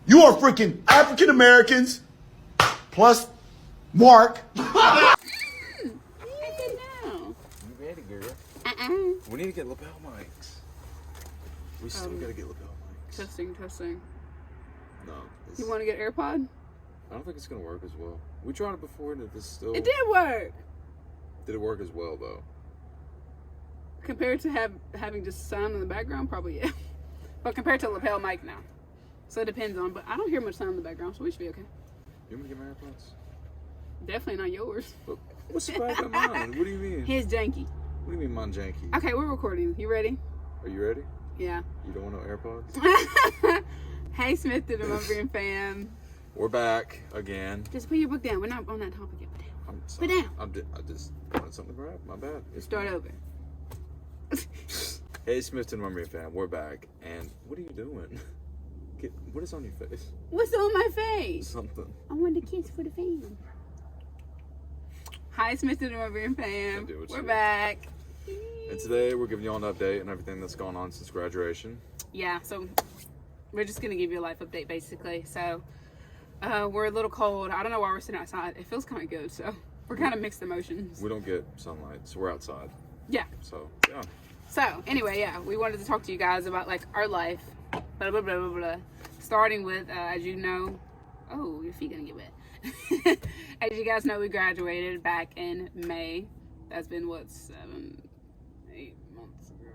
You are freaking African Americans plus Mark. I said no. You ready, girl? Uh-uh. We need to get lapel mics. We still gotta get lapel mics. Testing. No. You want to get AirPod? I don't think it's gonna work as well. We tried it before and this still... It did work. Did it work as well, though? Compared to having just sound in the background, probably yeah. But compared to a lapel mic now. So it depends on, but I don't hear much sound in the background, so we should be okay. You want me to get my AirPods? Definitely not yours. But what's the bad about mine? What do you mean? His janky. What do you mean mine janky? Okay, we're recording. You ready? Are you ready? Yeah. You don't want no AirPods? Hey, Smith2Demonbreun Fam. We're back again. Just put your book down. We're not on that topic yet. Put down. I'm sorry. Put down. I just wanted something to grab. My bad. Start over. Hey, Smith2Demonbreun Fam. We're back. And what are you doing? What is on your face? What's on my face? Something. I want a kiss for the fam. Hi, Smith2Demonbreun Fam. We're back. And today we're giving you all an update on everything that's gone on since graduation. Yeah, so we're just going to give you a life update, basically. So we're a little cold. I don't know why we're sitting outside. It feels kind of good, so we're kind of mixed emotions. We don't get sunlight, so we're outside. Yeah. So, yeah. So, anyway, yeah, we wanted to talk to you guys about, like, our life. Blah, blah, blah, blah, blah. Starting with, as you know... Oh, your feet gonna get wet. As you guys know, we graduated back in May. That's been, what, 8 months ago?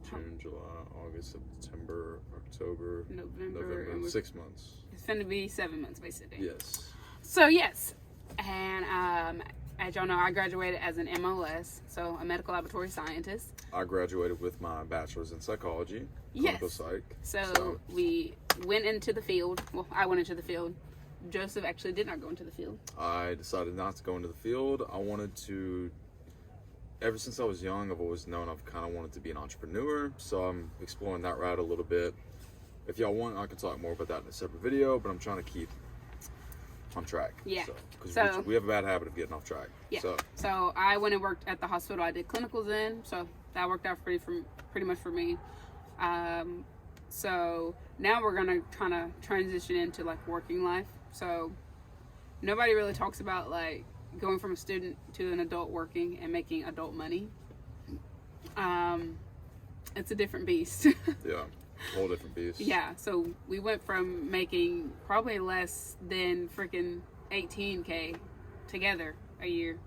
June, July, August, September, October, November. and 6 months. It's finna be 7 months, basically. Yes. So, yes. And, as y'all know, I graduated as an MLS, so a medical laboratory scientist. I graduated with my bachelor's in psychology, clinical psych. So we went into the field. Well, I went into the field. Joseph actually did not go into the field. I decided not to go into the field. I wanted to, ever since I was young, I've always known I've kind of wanted to be an entrepreneur. So I'm exploring that route a little bit. If y'all want, I can talk more about that in a separate video, but I'm trying to keep on track. Yeah. Because we have a bad habit of getting off track. Yeah. So I went and worked at the hospital. I did clinicals in, so that worked out pretty much for me. So now we're gonna kind of transition into like working life. So nobody really talks about like going from a student to an adult working and making adult money. It's a different beast. Yeah. Whole different beast. Yeah, so we went from making probably less than freaking 18K together a year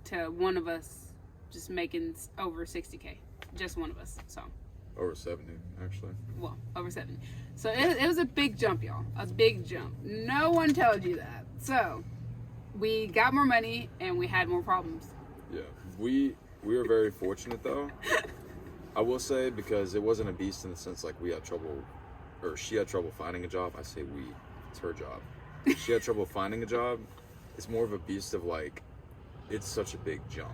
to one of us just making over 60K. Just one of us, so. Over 70, actually. Well, over 70. So it was a big jump, y'all. A big jump. No one told you that. So we got more money and we had more problems. Yeah, we were very fortunate though. I will say, because it wasn't a beast in the sense like we had trouble, or she had trouble finding a job. I say we, it's her job. She had trouble finding a job. It's more of a beast of like, it's such a big jump.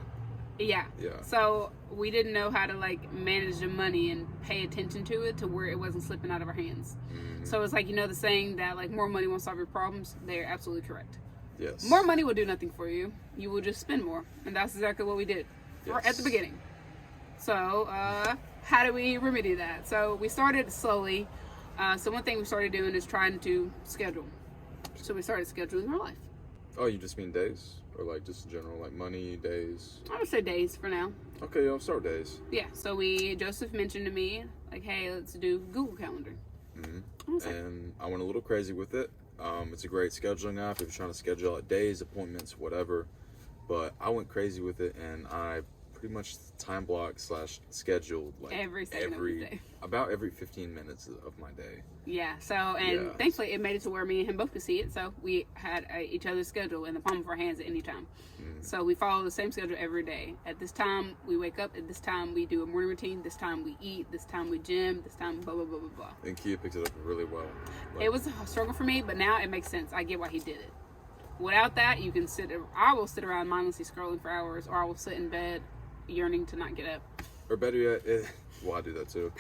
Yeah. Yeah. So we didn't know how to like manage the money and pay attention to it to where it wasn't slipping out of our hands. Mm-hmm. So it's like, you know, the saying that like more money won't solve your problems. They're absolutely correct. Yes. More money will do nothing for you. You will just spend more. And that's exactly what we did at the beginning. So, how do we remedy that? So, we started slowly. So, one thing we started doing is trying to schedule. So, we started scheduling our life. Oh, you just mean days? Or like just in general, like money, days? I would say days for now. Okay, I'll start days. Yeah, so Joseph mentioned to me, like, hey, let's do Google Calendar. Mm-hmm. And I went a little crazy with it. It's a great scheduling app if you're trying to schedule out days, appointments, whatever. But I went crazy with it, and I pretty much time block / scheduled like every second of the day. About every 15 minutes of my day. Yeah, so, and thankfully it made it to where me and him both could see it, so we had each other's schedule in the palm of our hands at any time. So we follow the same schedule every day. At this time we wake up, at this time we do a morning routine, this time we eat, this time we gym, this time blah blah blah blah blah. And Kia picked it up really well. It was a struggle for me, but now it makes sense. I get why he did it. Without that, you can I will sit around mindlessly scrolling for hours, or I will sit in bed yearning to not get up. Or better yet, well, I do that too.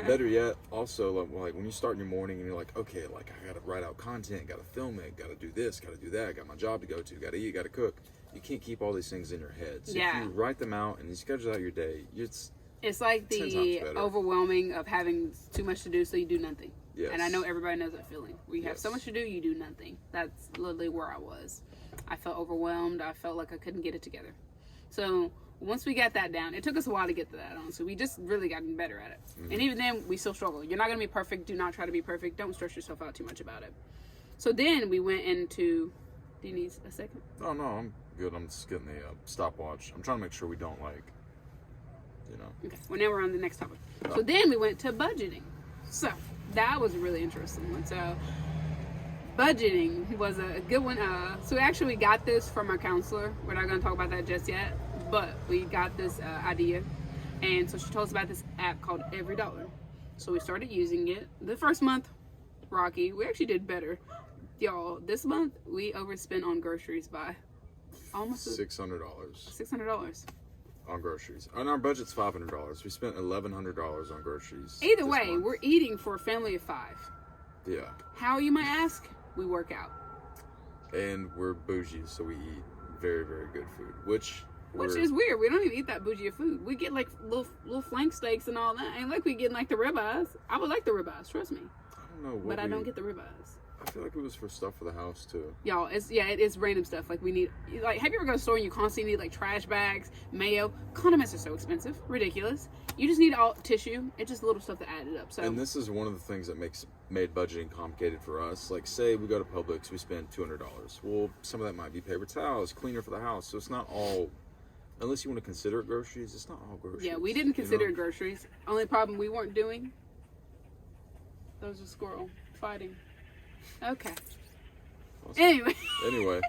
Better yet, also like when you start in your morning and you're like, okay, like I gotta write out content, gotta film it, gotta do this, gotta do that, got my job to go to, gotta eat, gotta cook. You can't keep all these things in your head. So if you write them out and you schedule out your day, it's like the overwhelming of having too much to do, so you do nothing. Yes. And I know everybody knows that feeling. Where you have so Yes. much to do, you do nothing. That's literally where I was. I felt overwhelmed. I felt like I couldn't get it together. So once we got that down, it took us a while to get to that on. So we just really gotten better at it. Mm-hmm. And even then, we still struggle. You're not going to be perfect. Do not try to be perfect. Don't stress yourself out too much about it. So then we went into... Do you need a second? Oh, no, I'm good. I'm just getting the stopwatch. I'm trying to make sure we don't, like, you know. Okay. Well, now we're on the next topic. Oh. So then we went to budgeting. So that was a really interesting one. So budgeting was a good one. So actually we got this from our counselor. We're not going to talk about that just yet, but we got this idea. And so she told us about this app called Every Dollar. So we started using it. The first month, rocky. We actually did better. Y'all, this month we overspent on groceries by almost $600 $600. on groceries. And our budget's $500. We spent $1,100 on groceries. Either this way, month. we're eating for a family of 5. Yeah. How, you might ask? We work out. And we're bougie, so we eat very, very good food. Which is weird. We don't even eat that bougie of food. We get like little flank steaks and all that. Ain't like we get like the ribeyes. I would like the ribeyes, trust me. I don't know what But I don't get the ribeyes. I feel like it was for stuff for the house too. Y'all, it's random stuff. Like we need, like, have you ever go to the store and you constantly need like trash bags, mayo? Condiments are so expensive, ridiculous. You just need all tissue. It's just little stuff that added up. So And this is one of the things that made budgeting complicated for us. Like, say we go to Publix, we spend $200. Well, some of that might be paper towels, cleaner for the house. So it's not all, unless you want to consider it groceries, it's not all groceries. yeah, we didn't consider it groceries. Only problem we weren't doing. There was a squirrel fighting. Okay. Awesome. Anyway.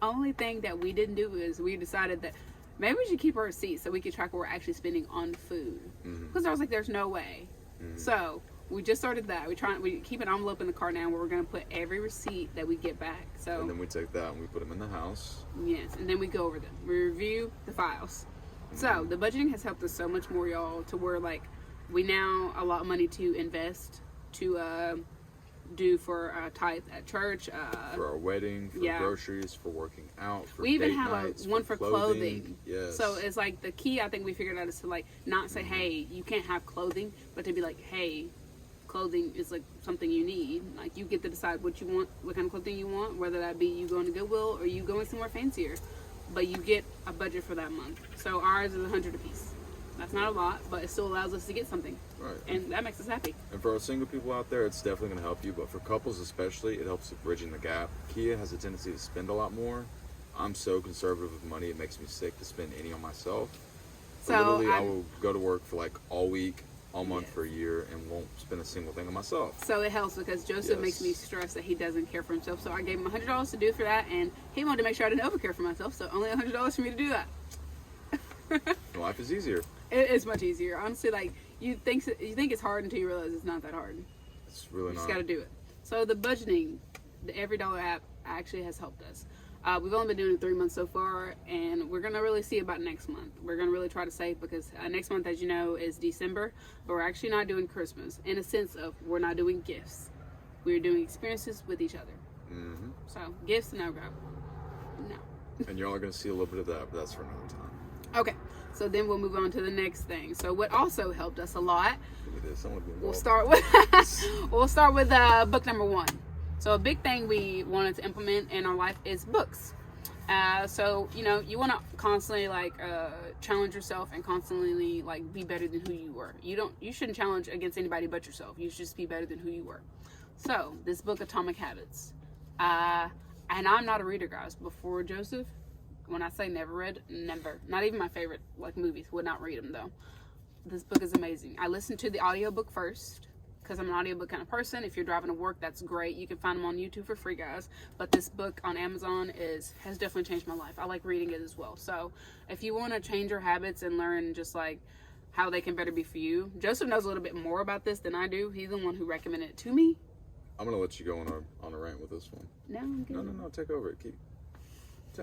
Only thing that we didn't do is we decided that maybe we should keep our receipts so we could track what we're actually spending on food. Because I was like, there's no way. So we just started that. We keep an envelope in the car now where we're going to put every receipt that we get back. So And then we take that and we put them in the house. yes, and then we go over them. We review the files. So the budgeting has helped us so much more, y'all, to where like we now allot money to invest, to do for tithe at church, For our wedding, for yeah. groceries, for working out, for we even date have nights, one for clothing. Yes. So it's like the key I think we figured out is to like not say, hey, you can't have clothing, but to be like, hey, clothing is like something you need. Like you get to decide what you want, what kind of clothing you want, whether that be you going to Goodwill or you going somewhere fancier. But you get a budget for that month. So ours is $100 a piece. That's not a lot, but it still allows us to get something. Right. And that makes us happy. And for our single people out there, it's definitely going to help you. But for couples especially, it helps with bridging the gap. Kia has a tendency to spend a lot more. I'm so conservative with money, it makes me sick to spend any on myself. So Literally, I will go to work for like all week, all month Yes. for a year, and won't spend a single thing on myself. So it helps because Joseph Yes. makes me stress that he doesn't care for himself. So I gave him $100 to do for that, and he wanted to make sure I didn't overcare for myself. So only $100 for me to do that. Life is easier. It is much easier, honestly. Like you think it's hard until you realize it's not that hard. It's really You just not. got to do it. So the budgeting, the Every Dollar app actually has helped us. We've only been doing it 3 months so far, and we're gonna really see about next month. We're gonna really try to save because next month, as you know, is December, but we're actually not doing Christmas in a sense of we're not doing gifts. We're doing experiences with each other. Mm-hmm. So gifts, no go. No. And y'all are going to see a little bit of that, but that's for another time. Okay. So then we'll move on to the next thing. So what also helped us a lot. Look at this. I want to be We'll involved. start with book number 1. So a big thing we wanted to implement in our life is books. So you know you want to constantly like challenge yourself and constantly like be better than who you were. You shouldn't challenge against anybody but yourself. You should just be better than who you were. So this book, Atomic Habits, and I'm not a reader, guys. Before Joseph, when I say never read, never. Not even my favorite like movies. Would not read them though. This book is amazing. I listened to the audiobook first because I'm an audiobook kind of person. If you're driving to work, that's great. You can find them on YouTube for free, guys. But this book on Amazon has definitely changed my life. I like reading it as well. So if you want to change your habits and learn just like how they can better be for you, Joseph knows a little bit more about this than I do. He's the one who recommended it to me. I'm going to let you go on a rant with this one. No, I'm good. No. Take over it.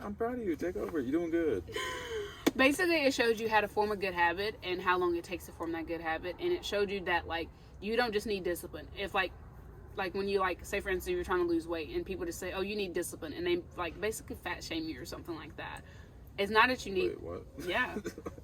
I'm proud of you. Take over it. You're doing good. Basically, it shows you how to form a good habit and how long it takes to form that good habit. And it showed you that, like, you don't just need discipline. If, like when you, like, say, for instance, you're trying to lose weight and people just say, oh, you need discipline. And they, like, basically fat shame you or something like that. It's not that you need... Wait, what? Yeah.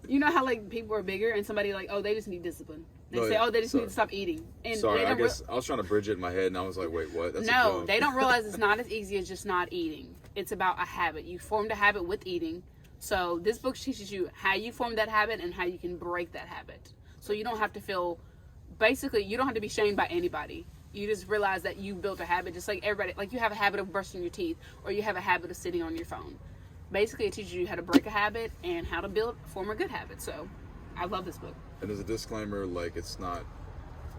You know how, like, people are bigger and somebody, like, oh, they just need discipline. They say, oh, they just need to stop eating. And sorry, they I don't guess I was trying to bridge it in my head, and I was like, wait, what? That's a no, joke. they don't realize it's not as easy as just not eating. It's about a habit. You formed a habit with eating. So this book teaches you how you form that habit and how you can break that habit. So you don't have to feel, basically, you don't have to be shamed by anybody. You just realize that you built a habit, just like everybody, like you have a habit of brushing your teeth, or you have a habit of sitting on your phone. Basically, it teaches you how to break a habit and how to form a good habit. So I love this book. And as a disclaimer, like, it's not,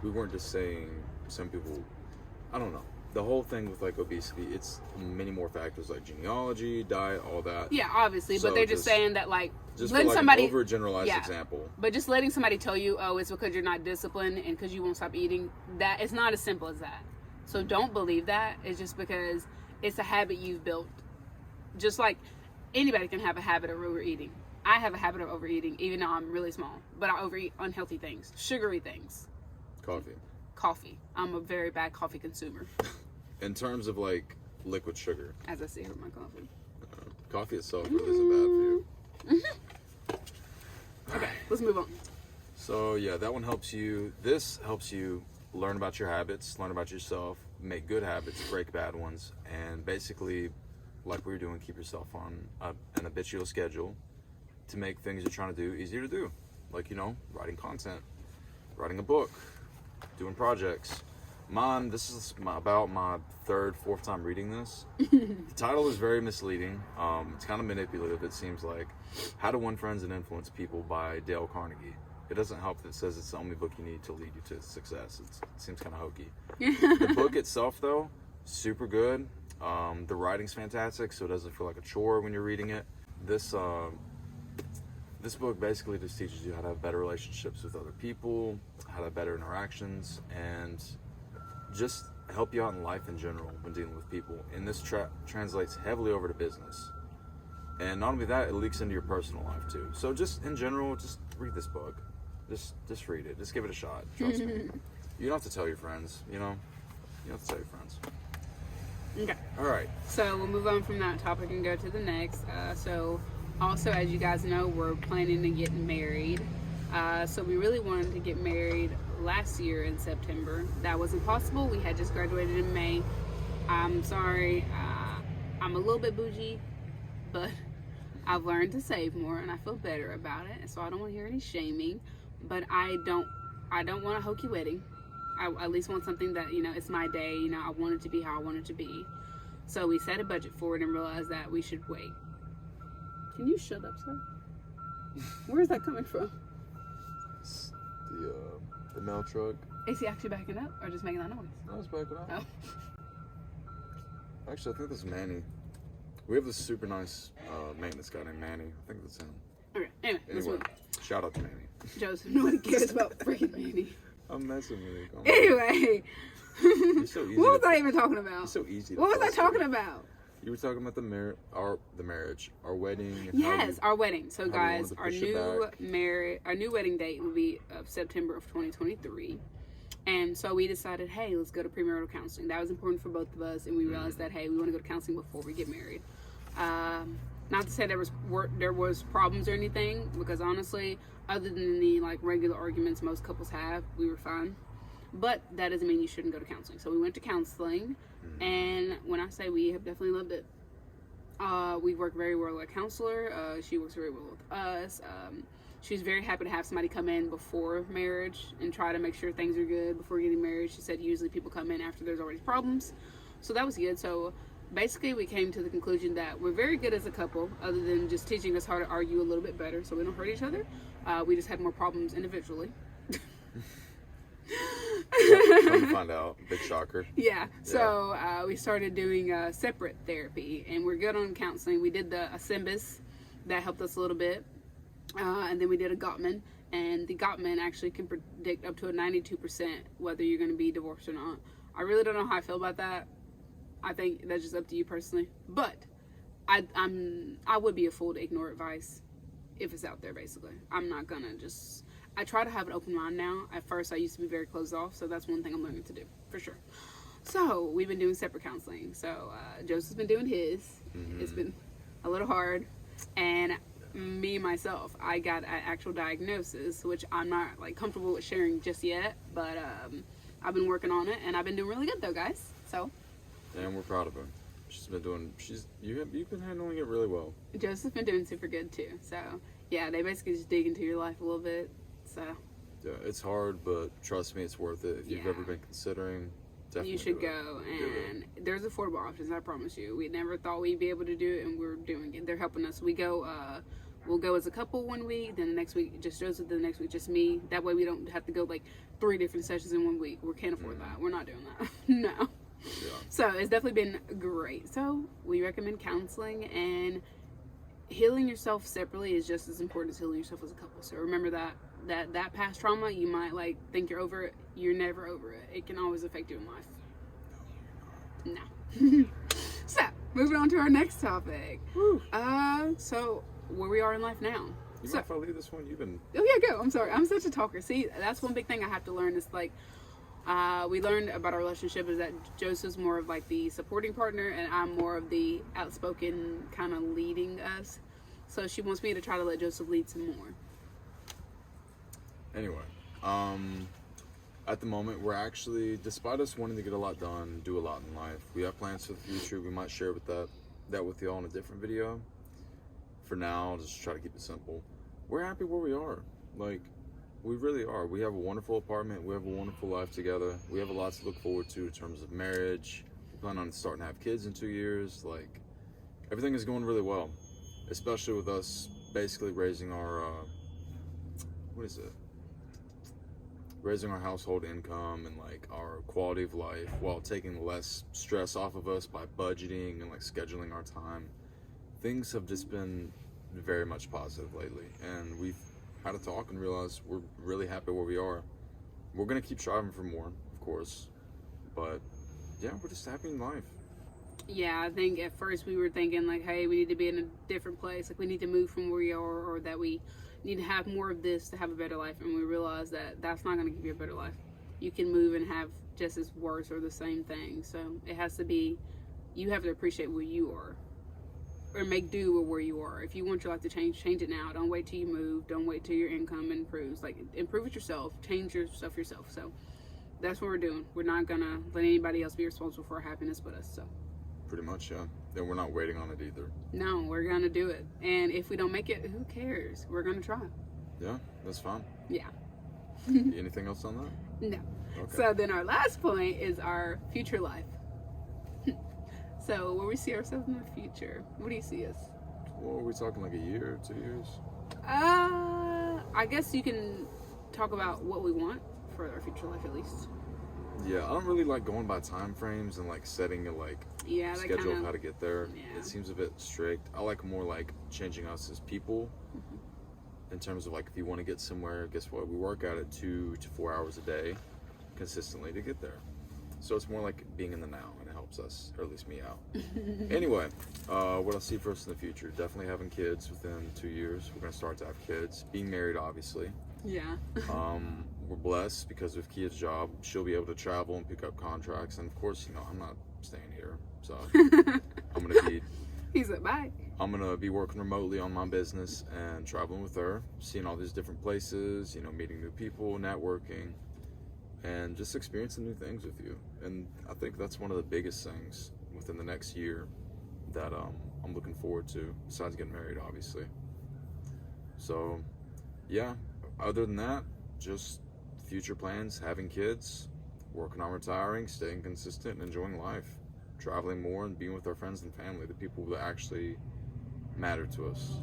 we weren't just saying some people, I don't know. The whole thing with, like, obesity, it's many more factors, like genealogy, diet, all that. Yeah, obviously, So but they're just saying that, like, just letting for, like, somebody, an overgeneralized example. but just letting somebody tell you, oh, it's because you're not disciplined and because you won't stop eating, that it's not as simple as that. So don't believe that. It's just because it's a habit you've built. Just like anybody can have a habit of overeating. I have a habit of overeating, even though I'm really small, but I overeat unhealthy things, sugary things. Coffee. I'm a very bad coffee consumer. In terms of, like, liquid sugar. As I see here with my coffee. Coffee itself really isn't bad for you. Okay, let's move on. So, yeah, that one helps you. This helps you learn about your habits, learn about yourself, make good habits, break bad ones, and basically, like we were doing, keep yourself on an habitual schedule to make things you're trying to do easier to do. Like, you know, writing content, writing a book, doing projects. This is about my third, fourth time reading this. The title is very misleading. It's kind of manipulative, it seems like. How to Win Friends and Influence People by Dale Carnegie. It doesn't help that it says it's the only book you need to lead you to success. It seems kind of hokey. The book itself, though, super good. The writing's fantastic, so it doesn't feel like a chore when you're reading it. This book basically just teaches you how to have better relationships with other people, how to have better interactions, and just help you out in life in general when dealing with people. And this translates heavily over to business. And not only that, it leaks into your personal life too. So just in general, just read this book. Just read it. Just give it a shot. Trust me. You don't have to tell your friends, you know? You don't have to tell your friends. Okay. All right. So we'll move on from that topic and go to the next. Also, as you guys know, we're planning to get married. So we really wanted to get married last year in September. That wasn't possible. We had just graduated in May. I'm sorry. I'm a little bit bougie, but I've learned to save more and I feel better about it. So I don't want to hear any shaming, but I don't want a hokey wedding. I at least want something that, you know, it's my day. You know, I want it to be how I want it to be. So we set a budget for it and realized that we should wait. Can you shut up, sir? Where is that coming from? It's the mail truck. Is he actually backing up or just making that noise? No, it's backing up. Oh. Actually, I think this is Manny. We have this super nice maintenance guy named Manny. I think that's him. Okay, anyway, shout out to Manny. Joseph, nobody cares about freaking Manny. I'm messing with you. Anyway. You're so easy. What was I even talking about? You're so easy. What was I talking about? You were talking about the marriage, our wedding. And yes, our wedding. So guys, our new wedding date will be September of 2023. And so we decided, hey, let's go to Pre-Marital Counseling. That was important for both of us, and we realized that, hey, we want to go to counseling before we get married. Not to say there was problems or anything, because honestly, other than the like regular arguments most couples have, we were fine. But that doesn't mean you shouldn't go to counseling. So we went to counseling, and when I say we have definitely loved it, we work very well with a counselor. She works very well with us. She's very happy to have somebody come in before marriage and try to make sure things are good before getting married. She said usually people come in after there's already problems. So that was good. So basically we came to the conclusion that we're very good as a couple, other than just teaching us how to argue a little bit better so we don't hurt each other. We just had more problems individually. Come to find out. Big shocker. Yeah. So we started doing separate therapy, and we're good on counseling. We did the Symbis. That helped us a little bit. And then we did a Gottman, and the Gottman actually can predict up to a 92% whether you're going to be divorced or not. I really don't know how I feel about that. I think that's just up to you personally. But I would be a fool to ignore advice if it's out there, basically. I'm not going to just... I try to have an open mind now. At first, I used to be very closed off, so that's one thing I'm learning to do, for sure. So, we've been doing separate counseling. So, Joseph's been doing his. It's been a little hard. And me myself, I got an actual diagnosis, which I'm not like comfortable with sharing just yet, but I've been working on it, and I've been doing really good though, guys. So. And we're proud of her. You've been handling it really well. Joseph's been doing super good too. So yeah, they basically just dig into your life a little bit. So. Yeah, it's hard, but trust me, it's worth it. If you've ever been considering, definitely you should do it. go, and there's affordable options, I promise you. We never thought we'd be able to do it, and we're doing it. They're helping us. We'll go as a couple one week, then the next week just Joseph, then the next week just me. That way we don't have to go like 3 different sessions in 1 week. We can't afford that. We're not doing that. No. Yeah. So it's definitely been great. So we recommend counseling, and healing yourself separately is just as important as healing yourself as a couple. So remember that past trauma, you might like think you're over it. You're never over it. It can always affect you in life. No. So moving on to our next topic. Woo. So where we are in life now. You mind if I leave this one? You've been... Oh yeah, go. I'm sorry. I'm such a talker. See, that's one big thing I have to learn is like, we learned about our relationship is that Joseph's more of like the supporting partner, and I'm more of the outspoken kind of leading us. So she wants me to try to let Joseph lead some more. Anyway, at the moment, we're actually, despite us wanting to get a lot done, do a lot in life, we have plans for the future. We might share that with y'all in a different video. For now, I'll just try to keep it simple. We're happy where we are. Like, we really are. We have a wonderful apartment. We have a wonderful life together. We have a lot to look forward to in terms of marriage. We plan on starting to have kids in 2 years. Like, everything is going really well, especially with us basically raising our, raising our household income and like our quality of life while taking less stress off of us by budgeting and like scheduling our time. Things have just been very much positive lately, and we've had a talk and realized we're really happy where we are. We're gonna keep striving for more, of course, but yeah, we're just happy in life. Yeah, I think at first we were thinking like, hey, we need to be in a different place, like we need to move from where we are, or that we need to have more of this to have a better life, and we realized that that's not going to give you a better life. You can move and have just as worse or the same thing. So it has to be, you have to appreciate where you are, or make do with where you are. If you want your life to change it now. Don't wait till you move. Don't wait till your income improves. Like, improve it yourself. Change yourself. So that's what we're doing. We're not gonna let anybody else be responsible for our happiness but us. So Pretty much, yeah. And we're not waiting on it either. no, we're gonna do it. And if we don't make it, who cares? We're gonna try. Yeah, that's fine. Yeah. Anything else on that? No. Okay. So then our last point is our future life. So where we see ourselves in the future. What do you see us? Well, are we talking like a year, 2 years? I guess you can talk about what we want for our future life at least. Yeah, I don't really like going by time frames and like setting a Yeah, that schedule kind of of, how to get there. yeah. It seems a bit strict. I like more like changing us as people in terms of like if you want to get somewhere, guess what? We work out at 2 to 4 hours a day consistently to get there. So it's more like being in the now, and it helps us, or at least me, out. Anyway, what I see for us in the future, definitely having kids within 2 years. We're going to start to have kids. Being married, obviously. Yeah. We're blessed because with Kia's job, she'll be able to travel and pick up contracts. And of course, you know, I'm not staying here. So I'm going to be... He's like, bye. I'm going to be working remotely on my business and traveling with her, seeing all these different places, you know, meeting new people, networking, and just experiencing new things with you. And I think that's one of the biggest things within the next year that I'm looking forward to, besides getting married, obviously. So, yeah, other than that, just future plans, having kids, working on retiring, staying consistent, and enjoying life, traveling more, and being with our friends and family, the people that actually matter to us.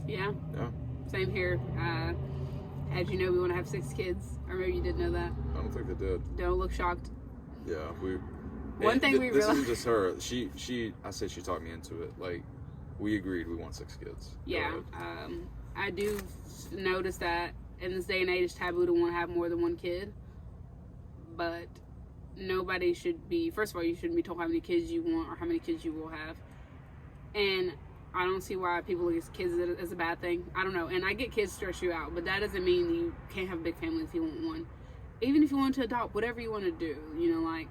Yeah. Yeah. Same here. As you know, we want to have 6 kids. Or maybe you didn't know that. I don't think they did. Don't look shocked. Yeah, One thing we this realized. isn't just her. I say she talked me into it. Like, we agreed we want 6 kids. Yeah. I do notice that in this day and age, it's taboo to want to have more than 1 kid. But nobody should be. First of all, you shouldn't be told how many kids you want or how many kids you will have. And I don't see why people look at kids as a bad thing. I don't know. And I get kids stress you out, but that doesn't mean you can't have a big family if you want one. Even if you want to adopt, whatever you want to do, you know, like,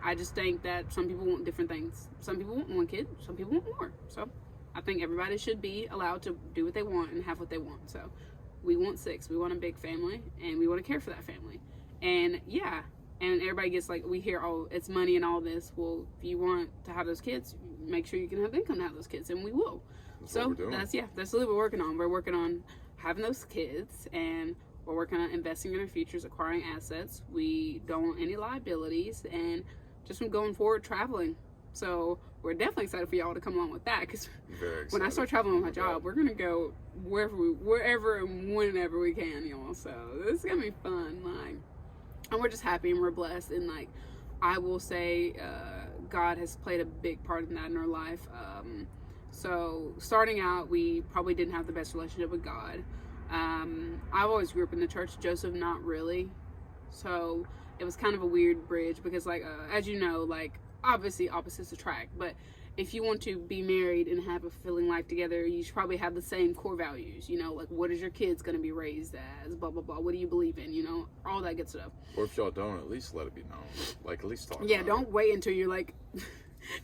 I just think that some people want different things. Some people want 1 kid, some people want more. So I think everybody should be allowed to do what they want and have what they want. So we want 6. We want a big family, and we want to care for that family. And yeah, and everybody gets like, we hear, oh, it's money and all this. Well, if you want to have those kids, make sure you can have the income to have those kids, and we will. That's what we're working on. We're working on having those kids, and we're working on investing in our futures, acquiring assets. We don't want any liabilities, and just from going forward, traveling. So we're definitely excited for y'all to come along with that, because when I start traveling with my job, we're gonna go wherever and whenever we can, y'all. So this is gonna be fun, like, and we're just happy and we're blessed. And like, I will say, God has played a big part in that in our life. So starting out, we probably didn't have the best relationship with God. I've always grew up in the church. Joseph, not really. So it was kind of a weird bridge, because like, as you know, like, obviously opposites attract, but if you want to be married and have a fulfilling life together, you should probably have the same core values, you know, like, what is your kids going to be raised as, blah, blah, blah, what do you believe in, you know, all that good stuff. Or if y'all don't, at least let it be known. Like, at least talk Yeah, about don't wait until you're, like,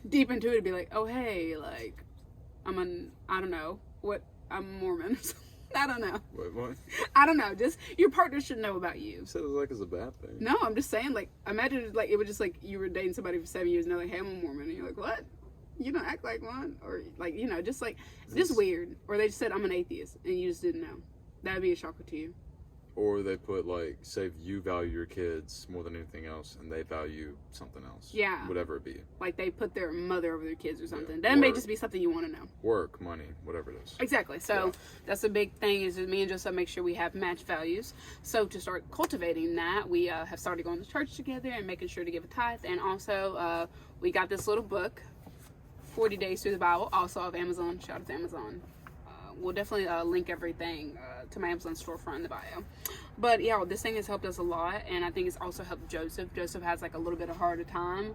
deep into it to be like, oh, hey, like, I'm Mormon. I don't know. Wait, what? I don't know. Just, your partner should know about you. You said it was like it's a bad thing. No, I'm just saying, like, imagine, like, it was just, like, you were dating somebody for 7 years and they're like, hey, I'm a Mormon. And you're like, what? You don't act like one? Or, like, you know, just, like, just weird. Or they just said, I'm an atheist, and you just didn't know. That would be a shocker to you. Or they put, like, say you value your kids more than anything else, and they value something else. Yeah. Whatever it be. Like, they put their mother over their kids or something. Yeah. That may just be something you want to know. Work, money, whatever it is. Exactly. So that's a big thing, is me and Joseph make sure we have matched values. So to start cultivating that, we have started going to church together and making sure to give a tithe. And also, we got this little book, 40 Days Through the Bible, also off Amazon. Shout out to Amazon. We'll definitely link everything to my Amazon storefront in the bio. But yeah, this thing has helped us a lot, and I think it's also helped Joseph. Joseph has like a little bit of harder time,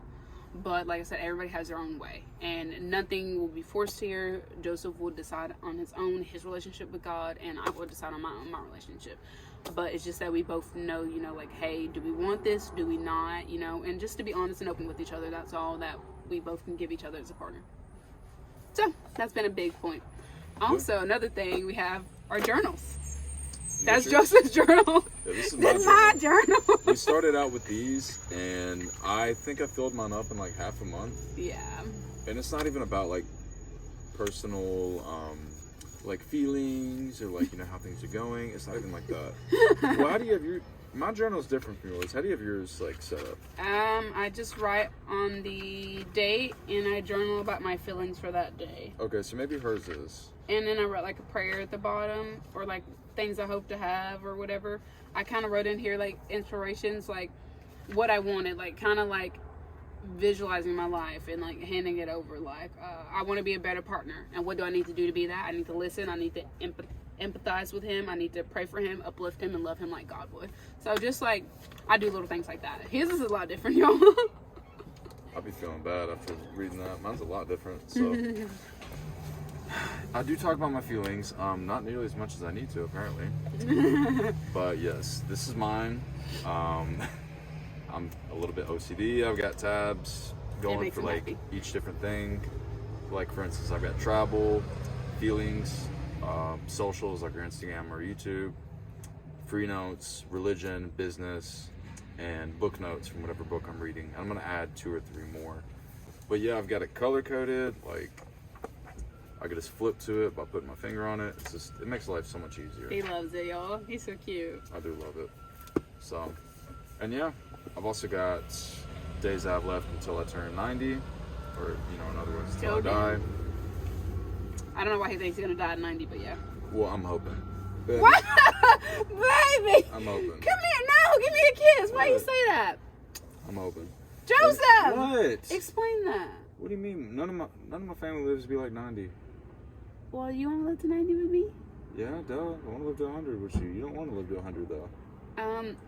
but like I said, everybody has their own way, and nothing will be forced here. Joseph will decide on his own, his relationship with God, and I will decide on my own, my relationship. But it's just that we both know, you know, like, hey, do we want this? Do we not? You know, and just to be honest and open with each other. That's all that we both can give each other as a partner. So that's been a big point. Also, another thing, we have our journals. That's Joseph's journal. Yeah, this is my journal. We started out with these, and I think I filled mine up in like half a month. Yeah. And it's not even about like personal, like feelings or like, you know, how things are going. It's not even like that. Well, how do you have your? My journal is different from yours. How do you have yours like set up? I just write on the date, and I journal about my feelings for that day. Okay, so maybe hers is. And then I write like a prayer at the bottom, or like things I hope to have or whatever. I kind of wrote in here like inspirations, like what I wanted, like kind of like visualizing my life and like handing it over. Like I want to be a better partner, and what do I need to do to be that? I need to listen. I need to empathize with him. I need to pray for him, uplift him, and love him like God would. So just like I do little things like that. His is a lot different, y'all. I'll be feeling bad after reading that. Mine's a lot different. So I do talk about my feelings, not nearly as much as I need to, apparently. But yes, this is mine. I'm a little bit OCD. I've got tabs going for like happy. Each different thing. Like for instance, I've got travel, feelings, socials like your Instagram or YouTube, free notes, religion, business, and book notes from whatever book I'm reading. I'm gonna add 2 or 3 more. But yeah, I've got it color coded. Like I could just flip to it by putting my finger on it. It's just, it makes life so much easier. He loves it, y'all. He's so cute. I do love it. So, and yeah, I've also got days I have left until I turn 90, or, you know, in other words, until I die. I don't know why he thinks he's gonna die at 90, but yeah. Well, I'm hoping. Baby. What? Baby! I'm hoping. Come here, no! Give me a kiss! Why you say that? I'm hoping. Joseph! What? Explain that. What do you mean? None of my family lives to be like 90. Well, you want to live to 90 with me? Yeah, duh. I want to live to 100 with you. You don't want to live to 100, though.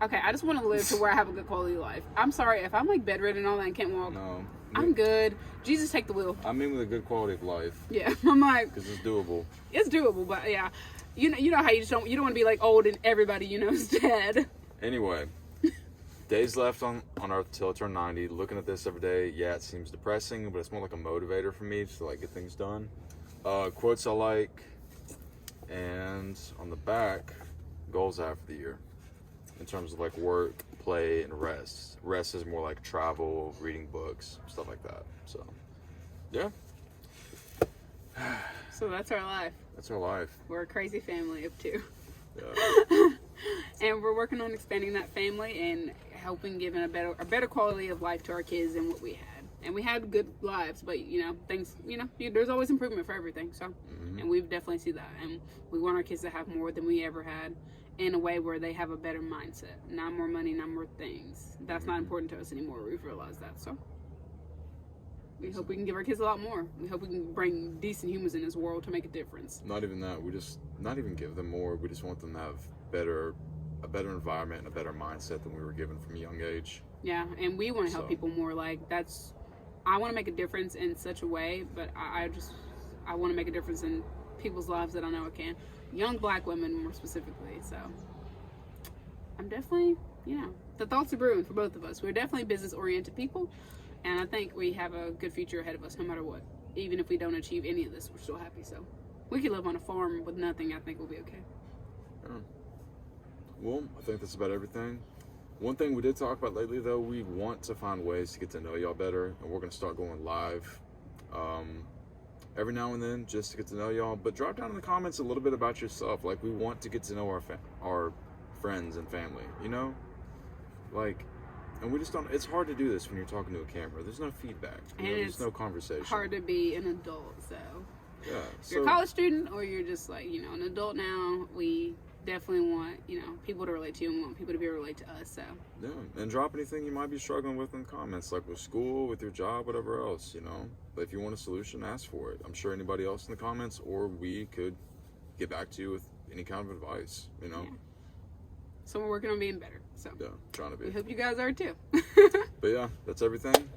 Okay, I just want to live to where I have a good quality of life. I'm sorry, if I'm like bedridden and all that and can't walk, no, I'm good. Jesus, take the wheel. I mean with a good quality of life. Yeah, I'm like, because it's doable. It's doable, but yeah, you know how you don't want to be like old and everybody you know is dead. Anyway, days left on Earth till I turn 90. Looking at this every day, yeah, it seems depressing, but it's more like a motivator for me to like get things done. Quotes I like, and on the back, goals I have for the year. In terms of like work, play, and rest. Rest is more like travel, reading books, stuff like that. So, yeah. So that's our life. That's our life. We're a crazy family of two. Yeah. And we're working on expanding that family and helping giving a better quality of life to our kids than what we had. And we had good lives, but there's always improvement for everything. So, and we've definitely seen that. And we want our kids to have more than we ever had, in a way where they have a better mindset. Not more money, not more things. That's not important to us anymore. We've realized that. So, we hope we can give our kids a lot more. We hope we can bring decent humans in this world to make a difference. Not even that. We just not even give them more. We just want them to have a better environment and a better mindset than we were given from a young age. Yeah, and we want to help people more. Like I want to make a difference in such a way, but I want to make a difference in people's lives that I know I can. Young black women more specifically. So I'm definitely, the thoughts are brewing for both of us. We're definitely business oriented people, and I think we have a good future ahead of us no matter what. Even if we don't achieve any of this, we're still happy. So we could live on a farm with nothing. I think we'll be okay. Yeah. Well, I think that's about everything. One thing we did talk about lately, though, we want to find ways to get to know y'all better, and we're going to start going live every now and then just to get to know y'all. But drop down in the comments a little bit about yourself. Like, we want to get to know our friends and family, Like, and we just don't, it's hard to do this when you're talking to a camera. There's no feedback. There's no conversation. It's hard to be an adult, so. Yeah. If you're a college student or you're just like, an adult now, we definitely want, people to relate to you and we want people to be able to relate to us, so. Yeah, and drop anything you might be struggling with in the comments, like with school, with your job, whatever else, But if you want a solution, ask for it. I'm sure anybody else in the comments, or we could get back to you with any kind of advice, Yeah. So we're working on being better, so. Yeah, trying to be. We hope you guys are too. But yeah, that's everything.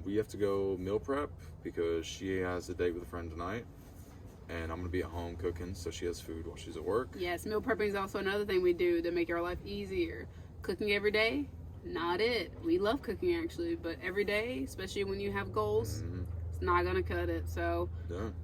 We have to go meal prep because she has a date with a friend tonight. And I'm going to be at home cooking, so she has food while she's at work. Yes, meal prepping is also another thing we do to make our life easier. Cooking every day, not it. We love cooking, actually, but every day, especially when you have goals, it's not going to cut it. So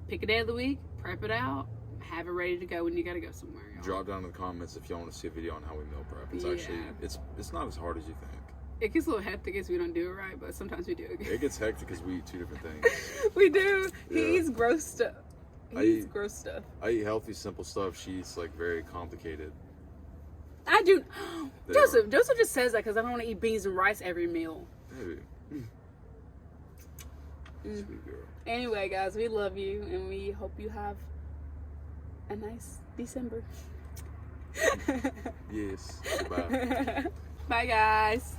pick a day of the week, prep it out, have it ready to go when you got to go somewhere. Y'all. Drop down in the comments if y'all want to see a video on how we meal prep. It's actually, it's not as hard as you think. It gets a little hectic if we don't do it right, but sometimes we do it. It gets hectic because we eat two different things. We do. Yeah. He eats gross stuff. He eats gross stuff. I eat healthy, simple stuff. She eats like very complicated. I do. Joseph just says that because I don't want to eat beans and rice every meal. Maybe. Sweet girl. Anyway, guys, we love you and we hope you have a nice December. Yes. Bye. Bye, guys.